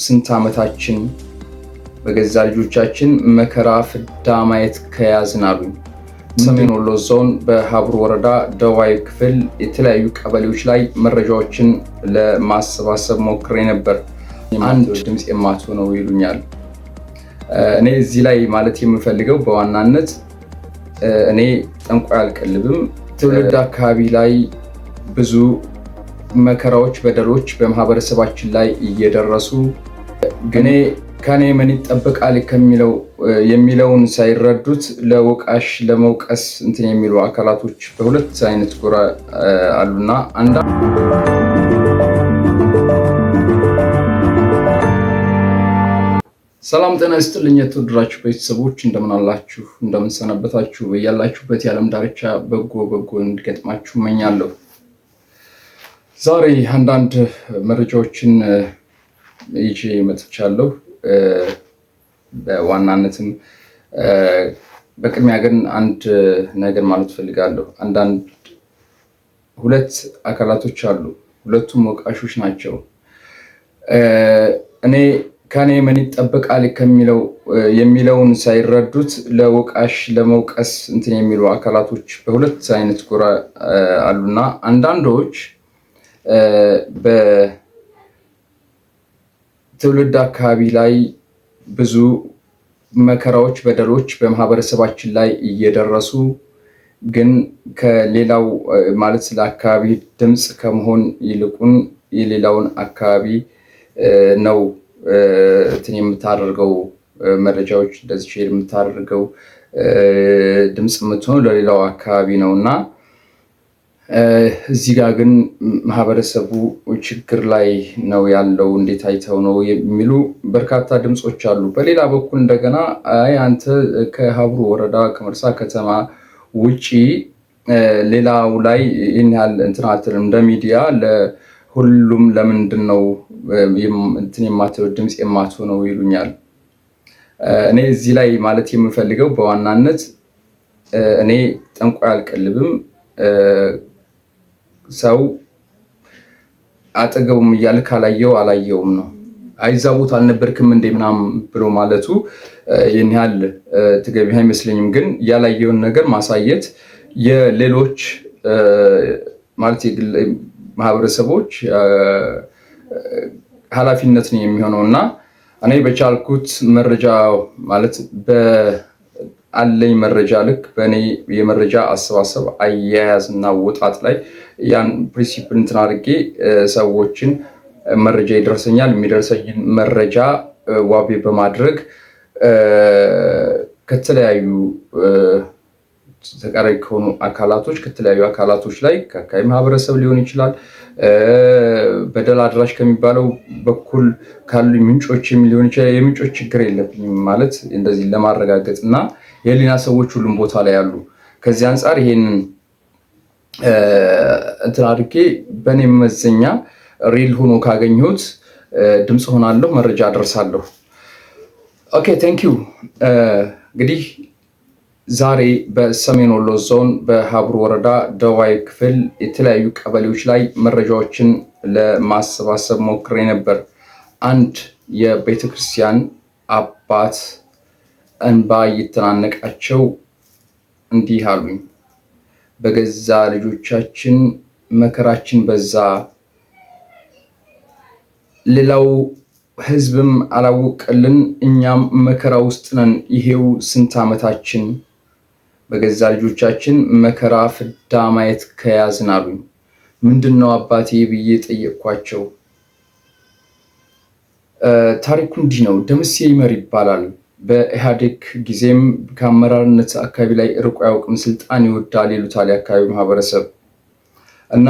ስንት ዓመታችን በገዛ ልጆቻችን መከራ ፍዳ ማየት ከያዝን አሉኝ። ሰሜን ወሎ ዞን በሀብሩ ወረዳ ደዋይ ክፍል የተለያዩ ቀበሌዎች ላይ መረጃዎችን ለማሰባሰብ ሞክሬ ነበር። አንድ ድምፅ የማትሆነው ይሉኛል። እኔ እዚህ ላይ ማለት የምፈልገው በዋናነት እኔ ጠንቋይ አልቀልብም። ትውልድ አካባቢ ላይ ብዙ መከራዎች፣ በደሎች በማህበረሰባችን ላይ እየደረሱ ግን ከኔ ምን ይጠበቃል የሚለውን ሳይረዱት ለወቃሽ ለመውቀስ እንትን የሚሉ አካላቶች በሁለት አይነት ጎራ አሉና ሰላም ጤና ይስጥልኝ የተወደዳችሁ ቤተሰቦች እንደምን አላችሁ? እንደምን ሰነበታችሁ? በያላችሁበት የዓለም ዳርቻ በጎ እንዲገጥማችሁ እመኛለሁ። ዛሬ አንዳንድ መረጃዎችን ይዤ መጥቻለሁ። በዋናነትም በቅድሚያ ግን አንድ ነገር ማለት ፈልጋለሁ። ሁለት አካላቶች አሉ። ሁለቱም ወቃሾች ናቸው። ከኔ ምን ይጠበቃል የሚለውን ሳይረዱት ለወቃሽ ለመውቀስ እንትን የሚሉ አካላቶች በሁለት አይነት ጎራ አሉና አንዳንዶች በትውልድ አካባቢ ላይ ብዙ መከራዎች፣ በደሎች በማህበረሰባችን ላይ እየደረሱ ግን ከሌላው ማለት ስለ አካባቢ ድምፅ ከመሆን ይልቁን የሌላውን አካባቢ ነው እንትን የምታደርገው መረጃዎች እንደዚህ ሼር የምታደርገው ድምፅ የምትሆነው ለሌላው አካባቢ ነው እና እዚህ ጋር ግን ማህበረሰቡ ችግር ላይ ነው ያለው፣ እንዴት አይተው ነው የሚሉ በርካታ ድምፆች አሉ። በሌላ በኩል እንደገና አንተ ከሀብሩ ወረዳ ከመርሳ ከተማ ውጪ ሌላው ላይ ይህን ያህል እንትን አትልም እንደ ሚዲያ ሁሉም ለምንድን ነው እንትን የማትለው ድምፅ የማትሆነው ይሉኛል። እኔ እዚህ ላይ ማለት የምፈልገው በዋናነት እኔ ጠንቋይ አልቀልብም። ሰው አጠገቡም እያለ ካላየው አላየውም ነው። አይዛ ቦታ አልነበርክም እንዴ ምናምን ብሎ ማለቱ ይህን ያህል ተገቢ አይመስለኝም። ግን ያላየውን ነገር ማሳየት የሌሎች ማለት ማህበረሰቦች ኃላፊነት ነው የሚሆነው እና እኔ በቻልኩት መረጃ ማለት በአለኝ መረጃ ልክ በእኔ የመረጃ አሰባሰብ አያያዝ እና ወጣት ላይ ያን ፕሪንሲፕል እንትን አድርጌ ሰዎችን መረጃ ይደርሰኛል። የሚደርሰኝን መረጃ ዋቢ በማድረግ ከተለያዩ ተቃራኒ ከሆኑ አካላቶች ከተለያዩ አካላቶች ላይ ከአካባቢ ማህበረሰብ ሊሆን ይችላል፣ በደል አድራሽ ከሚባለው በኩል ካሉ ምንጮች ሊሆን ይችላል። የምንጮች ችግር የለብኝም ማለት እንደዚህ ለማረጋገጥ እና የህሊና ሰዎች ሁሉም ቦታ ላይ ያሉ ከዚህ አንጻር ይሄንን እንትን አድርጌ በእኔ መመዘኛ ሪል ሆኖ ካገኘሁት ድምፅ ሆናለሁ፣ መረጃ አደርሳለሁ። ኦኬ ቴንክ ዩ። እንግዲህ ዛሬ በሰሜን ወሎ ዞን በሀብሩ ወረዳ ደዋይ ክፍል የተለያዩ ቀበሌዎች ላይ መረጃዎችን ለማሰባሰብ ሞክሬ ነበር። አንድ የቤተክርስቲያን አባት እንባ እየተናነቃቸው እንዲህ አሉኝ። በገዛ ልጆቻችን መከራችን በዛ፣ ሌላው ህዝብም አላወቀልን፣ እኛም መከራ ውስጥ ነን። ይሄው ስንት ዓመታችን በገዛ ልጆቻችን መከራ ፍዳ ማየት ከያዝን አሉኝ። ምንድነው አባቴ ብዬ ጠየቅኳቸው። ታሪኩ እንዲህ ነው። ደምሴ ይመር ይባላል። በኢህአዴግ ጊዜም ከአመራርነት አካባቢ ላይ ርቆ አያውቅም፣ ስልጣን ይወዳል ይሉታል የአካባቢ ማህበረሰብ እና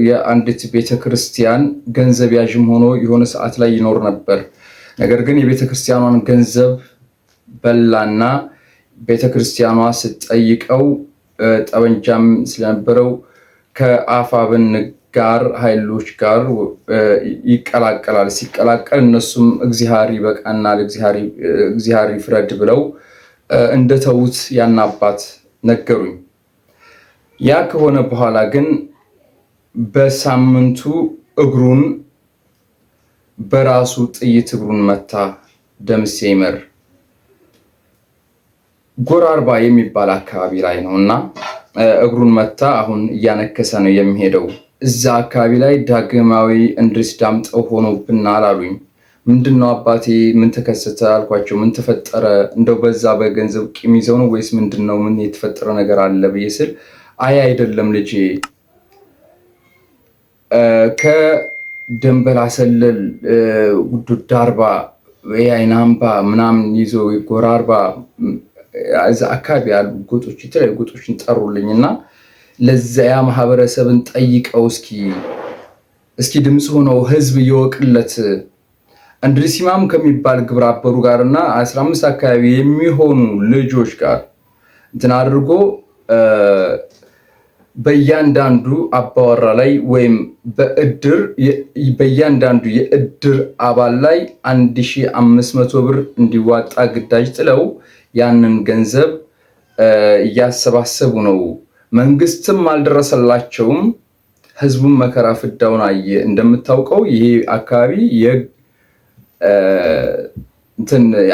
የአንዲት ቤተክርስቲያን ገንዘብ ያዥም ሆኖ የሆነ ሰዓት ላይ ይኖር ነበር። ነገር ግን የቤተክርስቲያኗን ገንዘብ በላና ቤተክርስቲያኗ ስትጠይቀው ጠበንጃም ስለነበረው ከአፋብን ጋር ኃይሎች ጋር ይቀላቀላል። ሲቀላቀል እነሱም እግዚአብሔር ይበቃናል፣ እግዚአብሔር ይፍረድ ብለው እንደተዉት ያን አባት ነገሩኝ። ያ ከሆነ በኋላ ግን በሳምንቱ እግሩን በራሱ ጥይት እግሩን መታ። ደምሴ ይመር ጎራርባ የሚባል አካባቢ ላይ ነው እና እግሩን መታ። አሁን እያነከሰ ነው የሚሄደው። እዛ አካባቢ ላይ ዳግማዊ እንድሪስ ዳምጠው ሆኖብናል አሉኝ። ምንድነው አባቴ ምን ተከሰተ አልኳቸው። ምን ተፈጠረ? እንደው በዛ በገንዘብ ቂም ይዘው ነው ወይስ ምንድነው? ምን የተፈጠረ ነገር አለ ብዬ ስል አይ አይደለም ልጄ ከደንበል አሰለል ጉዱድ አርባ የአይን አምባ ምናምን ይዞ ጎራርባ እዛ አካባቢ ያሉ ጎጦች የተለያዩ ጎጦችን ጠሩልኝ እና ለዚያ ማህበረሰብን ጠይቀው እስኪ ድምፅ ሆነው ህዝብ ይወቅለት እንድሪስ ኢማም ከሚባል ግብረ አበሩ ጋር እና 15 አካባቢ የሚሆኑ ልጆች ጋር እንትን አድርጎ በእያንዳንዱ አባወራ ላይ ወይም በእድር በእያንዳንዱ የእድር አባል ላይ 1500 ብር እንዲዋጣ ግዳጅ ጥለው ያንን ገንዘብ እያሰባሰቡ ነው። መንግስትም አልደረሰላቸውም። ህዝቡም መከራ ፍዳውን አየ። እንደምታውቀው ይሄ አካባቢ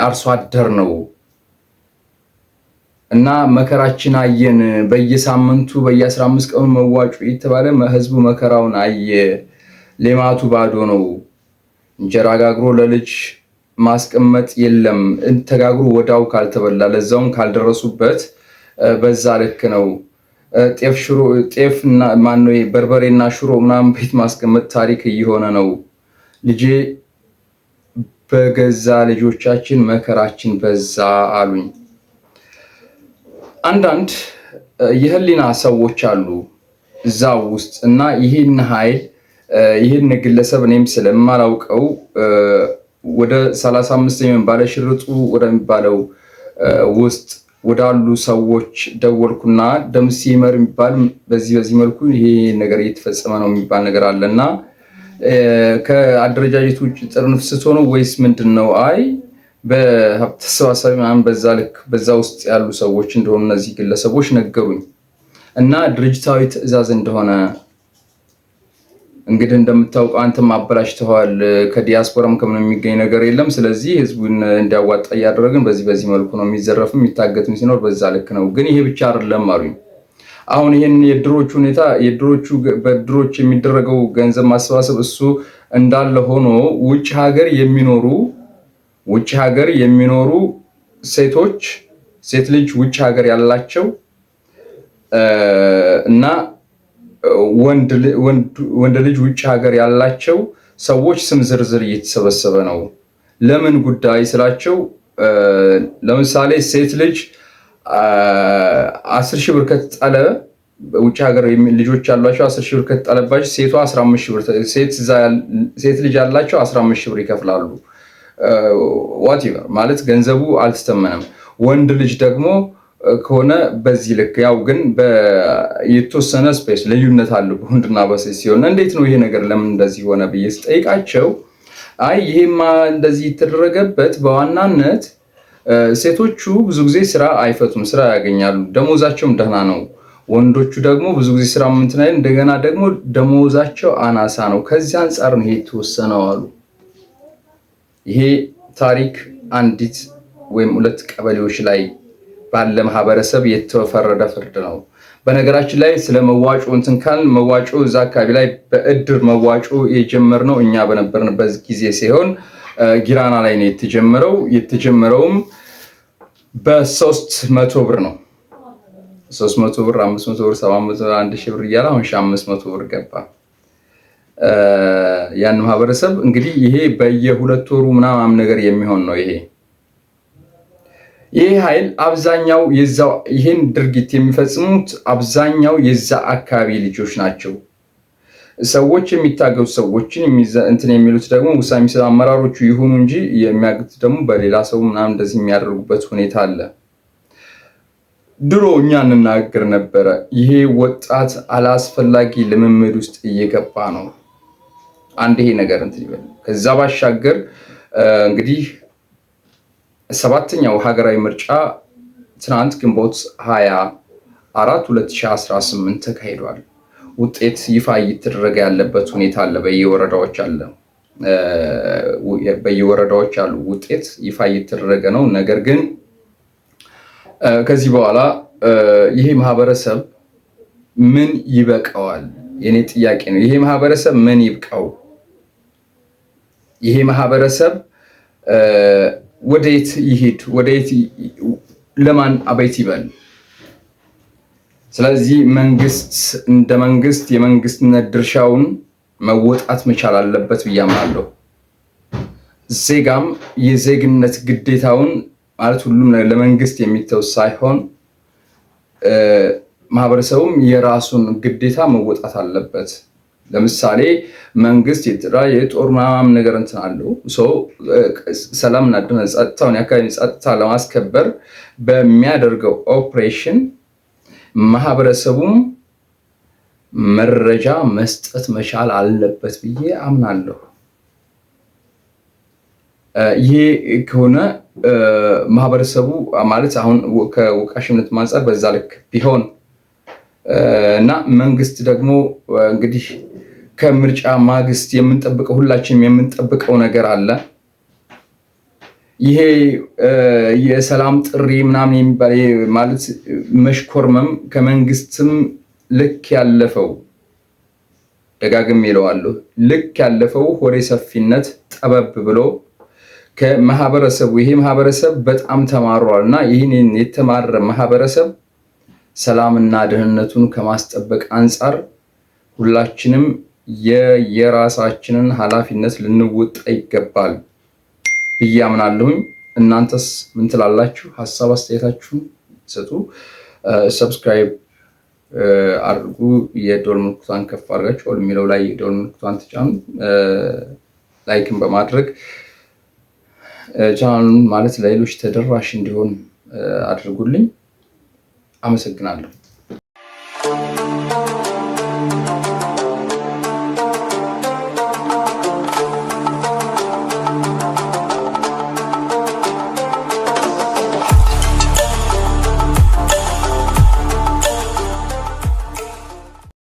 አርሶ አደር ነው እና መከራችን አየን። በየሳምንቱ በየ15 ቀኑ መዋጮ የተባለ ህዝቡ መከራውን አየ። ሌማቱ ባዶ ነው። እንጀራ ጋግሮ ለልጅ ማስቀመጥ የለም። ተጋግሮ ወዳው ካልተበላ ለዛውም ካልደረሱበት በዛ ልክ ነው። ጤፍና ማነው በርበሬና ሽሮ ምናምን ቤት ማስቀመጥ ታሪክ እየሆነ ነው። ልጄ በገዛ ልጆቻችን መከራችን በዛ አሉኝ። አንዳንድ የህሊና ሰዎች አሉ እዛ ውስጥ እና ይህን ግለሰብ እኔም ስለማላውቀው ወደ 35 ባለሽርጡ ወደሚባለው ውስጥ ወዳሉ ሰዎች ደወልኩና ደምሴ ይመር የሚባል በዚህ መልኩ ይሄ ነገር እየተፈጸመ ነው የሚባል ነገር አለና ከአደረጃጀቱ ውጭ ጥርንፍስቶ ነው ወይስ ምንድነው? አይ በሀብት ተሰባሳቢ ምናምን በዛ ውስጥ ያሉ ሰዎች እንደሆኑ እነዚህ ግለሰቦች ነገሩኝ እና ድርጅታዊ ትዕዛዝ እንደሆነ እንግዲህ እንደምታውቀው አንተም አበላሽተዋል። ከዲያስፖራም ከምን የሚገኝ ነገር የለም። ስለዚህ ህዝቡን እንዲያዋጣ እያደረግን በዚህ መልኩ ነው የሚዘረፍም የሚታገትም ሲኖር በዛ ልክ ነው። ግን ይሄ ብቻ አይደለም አሉኝ። አሁን ይሄን የድሮቹ ሁኔታ በድሮች የሚደረገው ገንዘብ ማሰባሰብ እሱ እንዳለ ሆኖ ውጭ ሀገር የሚኖሩ ሴት ልጅ ውጭ ሀገር ያላቸው እና ወንድ ልጅ ውጭ ሀገር ያላቸው ሰዎች ስም ዝርዝር እየተሰበሰበ ነው። ለምን ጉዳይ ስላቸው ለምሳሌ ሴት ልጅ 10,000 ብር ከተጣለ ውጭ ሀገር ልጆች ያሏቸው 10,000 ብር ከተጣለባቸው ሴቷ 15,000 ብር ሴት ልጅ ያላቸው 15,000 ብር ይከፍላሉ። ዋትኤቨር ማለት ገንዘቡ አልተተመነም። ወንድ ልጅ ደግሞ ከሆነ በዚህ ልክ ያው ግን የተወሰነ ስፔስ ልዩነት አለው በወንድና በሴት ሲሆን እንዴት ነው ይሄ ነገር ለምን እንደዚህ ሆነ ብዬ ስጠይቃቸው አይ ይሄማ እንደዚህ የተደረገበት በዋናነት ሴቶቹ ብዙ ጊዜ ስራ አይፈቱም፣ ስራ ያገኛሉ፣ ደሞዛቸውም ደህና ነው። ወንዶቹ ደግሞ ብዙ ጊዜ ስራ ምንትን አይደል፣ እንደገና ደግሞ ደሞዛቸው አናሳ ነው። ከዚህ አንጻር ነው ይሄ የተወሰነው አሉ። ይሄ ታሪክ አንዲት ወይም 2 ቀበሌዎች ላይ ባለ ማህበረሰብ የተፈረደ ፍርድ ነው። በነገራችን ላይ ስለ መዋጮ እንትን ካልን መዋጮ እዛ አካባቢ ላይ በእድር መዋጮ የጀመርነው እኛ በነበርንበት ጊዜ ሲሆን ጊራና ላይ ነው የተጀመረው። የተጀመረውም በ300 ብር ነው። 300 ብር፣ 500 ብር፣ 700 ብር፣ 1000 ብር እያለ አሁን 500 ብር ገባ። ያን ማህበረሰብ እንግዲህ ይሄ በየ2 ወሩ ምናምን ነገር የሚሆን ነው። ይሄ ኃይል አብዛኛው ይህን ድርጊት የሚፈጽሙት አብዛኛው የዛ አካባቢ ልጆች ናቸው። ሰዎች የሚታገዙ ሰዎችን እንትን የሚሉት ደግሞ ውሳኔ የሚሰጡ አመራሮቹ ይሁኑ እንጂ የሚያግቱት ደግሞ በሌላ ሰው ምናምን እንደዚህ የሚያደርጉበት ሁኔታ አለ። ድሮ እኛ እንናገር ነበረ፣ ይሄ ወጣት አላስፈላጊ ልምምድ ውስጥ እየገባ ነው። አንድ ይሄ ነገር እንትን ይበል። ከዛ ባሻገር እንግዲህ 7ኛው ሀገራዊ ምርጫ ትናንት ግንቦት 24 2018 ተካሂዷል። ውጤት ይፋ እየተደረገ ያለበት ሁኔታ አለ፣ በየወረዳዎች አለ። በየወረዳዎች ያሉ ውጤት ይፋ እየተደረገ ነው። ነገር ግን ከዚህ በኋላ ይሄ ማህበረሰብ ምን ይበቃዋል? የኔ ጥያቄ ነው። ይሄ ማህበረሰብ ምን ይብቃው? ይሄ ማህበረሰብ ወደየት ይሄድ? ወደየት ለማን አቤት ይበል? ስለዚህ መንግስት እንደ መንግስት የመንግስትነት ድርሻውን መወጣት መቻል አለበት ብዬ አምናለሁ። ዜጋም የዜግነት ግዴታውን ማለት ሁሉም ለመንግስት የሚተው ሳይሆን ማህበረሰቡም የራሱን ግዴታ መወጣት አለበት። ለምሳሌ መንግስት የጦር ምናምን ነገር እንትን አለው ሰላምና ጸጥታውን የአካባቢ ጸጥታ ለማስከበር በሚያደርገው ኦፕሬሽን ማህበረሰቡም መረጃ መስጠት መቻል አለበት ብዬ አምናለሁ። ይሄ ከሆነ ማህበረሰቡ ማለት አሁን ከወቃሽነት ማንጻር በዛ ልክ ቢሆን እና መንግስት ደግሞ እንግዲህ ከምርጫ ማግስት የምንጠብቀው ሁላችንም የምንጠብቀው ነገር አለ። ይሄ የሰላም ጥሪ ምናምን የሚባል ማለት መሽኮርመም ከመንግስትም ልክ ያለፈው ደጋግሜ እለዋለሁ፣ ልክ ያለፈው ሆዴ ሰፊነት ጠበብ ብሎ ከማህበረሰቡ ይሄ ማህበረሰብ በጣም ተማሯል እና ይህን የተማረ ማህበረሰብ ሰላምና ደህንነቱን ከማስጠበቅ አንጻር ሁላችንም የራሳችንን ኃላፊነት ልንወጣ ይገባል ብዬ አምናለሁኝ። እናንተስ ምን ትላላችሁ? ሀሳብ አስተያየታችሁን ስጡ። ሰብስክራይብ አድርጉ። የደወል ምልክቷን ከፍ አድርጋችሁ ኦል የሚለው ላይ የደወል ምልክቷን ተጫኑ። ላይክን በማድረግ ቻናሉን ማለት ለሌሎች ተደራሽ እንዲሆን አድርጉልኝ። አመሰግናለሁ።